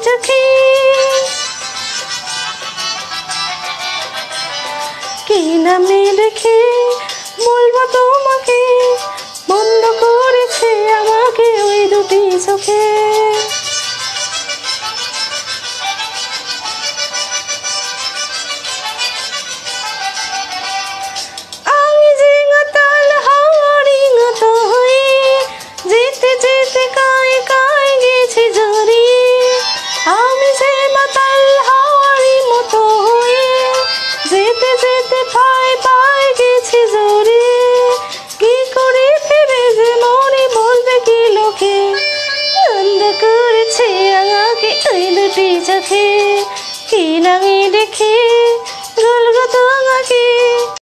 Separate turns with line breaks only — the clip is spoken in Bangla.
চোখে কি নামে রেখে বলবো তোমাকে বন্ধ করেছে আমাকে ওই দুটি চোখে আমি যে মাতাল হাওয়ারি মতো হয়ে যেতে যেতে কায় কায় গেছি জড়িয়ে আমি যে মাতাল হাওয়ারি মতো হয়ে যেতে যেতে পায় পায় গেছি জড়িয়ে কি করে ফিরে যে মনে বলবে কি লোকে বন্ধ করেছে আমাকে ওই দুটি চোখে কি নামে রেখে বলবো তোমাকে